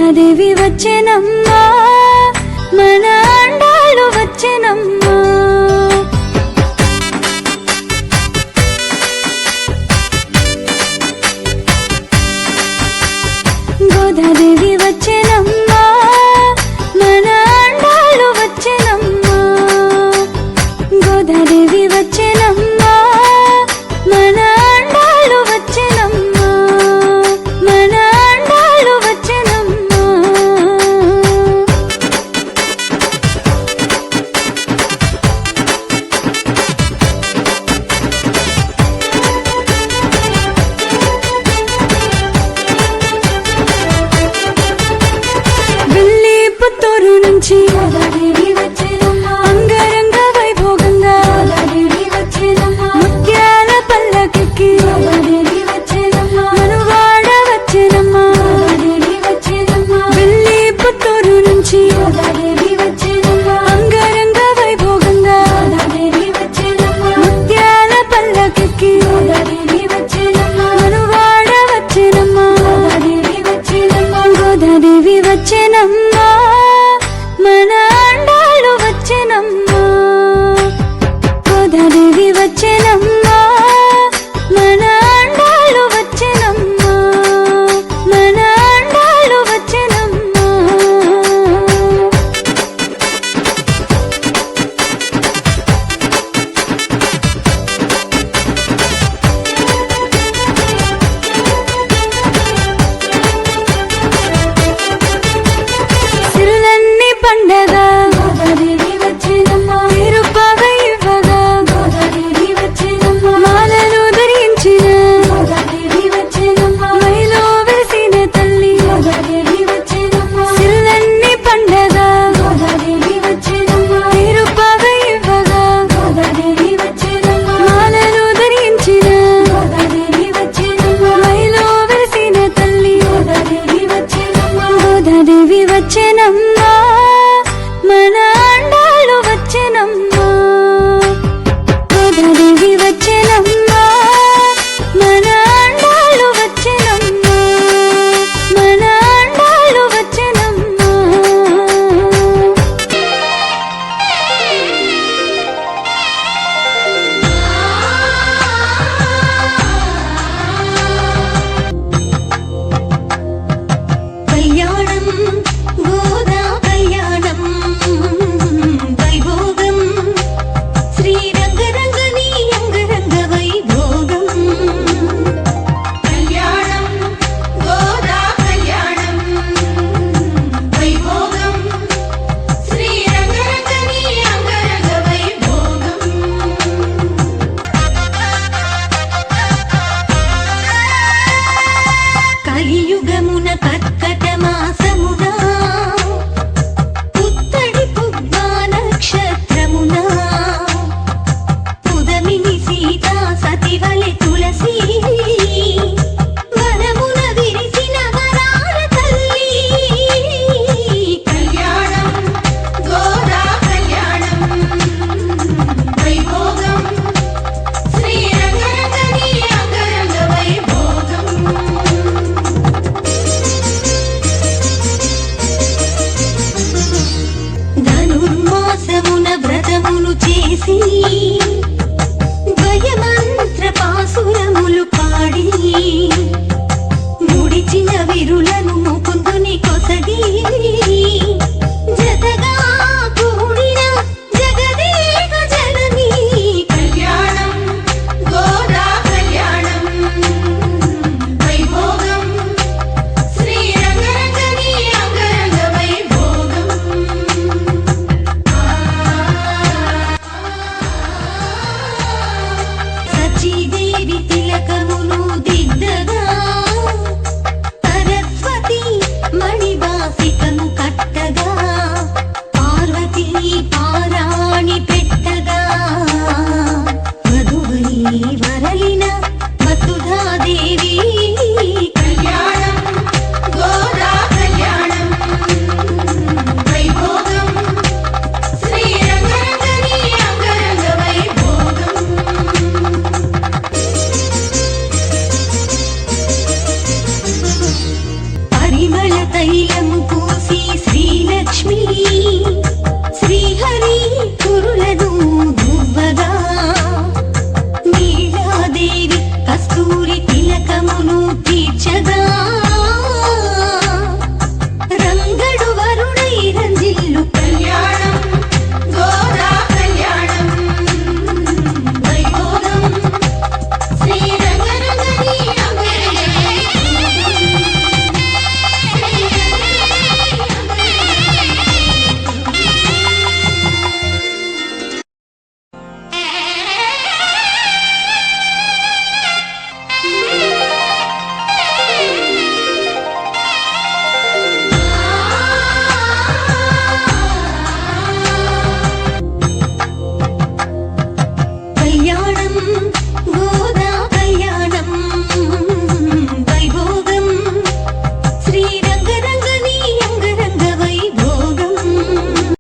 గోదాదేవి వచ్చెనమ్మా మన అండాలు వచ్చెనమ్మా గోదాదేవి వచ్చెనమ్మా మన అండాలు వచ్చెనమ్మా గోదాదేవి వచ్చెనమ్మా మన అండాలు వచ్చెనమ్మా మన అండాలు వచ్చెనమ్మా వెళ్ళి పుత్తూరు నుంచి గోదాదేవి వచ్చెనమ్మా అంగరంగ వైభోగంగా గోదాదేవి వచ్చెనమ్మా ముత్యాల పల్లకికి గోదాదేవి వచ్చెనమ్మా మనువాడ వచ్చెనమ్మా గోదాదేవి వచ్చెనమ్మా వెళ్ళి పుత్తూరు నుంచి గోదాదేవి వచ్చెనమ్మా అంగరంగ వైభోగంగా గోదాదేవి వచ్చెనమ్మా ముత్యాల పల్లకికి గోదాదేవి వచ్చెనమ్మా మనువాడ వచ్చెనమ్మా గోదాదేవి వచ్చెనమ్మా గోదాదేవి వచ్చెనమ్మా మన అండాలు వచ్చెనమ్మా గోదాదేవి వచ్చెనమ్మా మన అండాలు వచ్చెనమ్మా మన అండాలు వచ్చెనమ్మా సిరులన్నీ పండగ గోదాదేవి వచ్చెనమ్మా తిరుపగ ఇవ్వగా గోదాదేవి వచ్చెనమ్మా మాలలు ధరించిన గోదాదేవి వచ్చెనమ్మా మైలో వెలిసిన తల్లి గోదాదేవి వచ్చెనమ్మా సిరులన్నీ పండగ గోదాదేవి వచ్చెనమ్మా తిరుపగ ఇవ్వగా గోదాదేవి వచ్చెనమ్మా మాలలు ధరించిన గోదాదేవి వచ్చెనమ్మా మైలో వెలిసిన తల్లి గోదాదేవి వచ్చెనమ్మా గోదాదేవి వచ్చెనమ్మా మన అండాలు వచ్చెనమ్మా గోదాదేవి వచ్చెనమ్మా మన అండాలు వచ్చెనమ్మా మన అండాలు వచ్చెనమ్మా కళ్యాణం గోదా కళ్యాణం వైభోగం శ్రీరంగరంగని అంగరంగ వైభోగం కళ్యాణం గోదా కళ్యాణం వైభోగం శ్రీరంగరంగని అంగరంగ వైభోగం కలియుగమున కర్కట మాసమున పుత్తడి పుబ్బా నక్షత్రమున పుదమిని సీతా సతివలె తులసి వనమున విరిసిన వరాల తల్లి కళ్యాణం గోదా కళ్యాణం వైభోగం శ్రీరంగరంగని అంగరంగ వైభోగం ధనుర్మాసమున వ్రతమును చేసి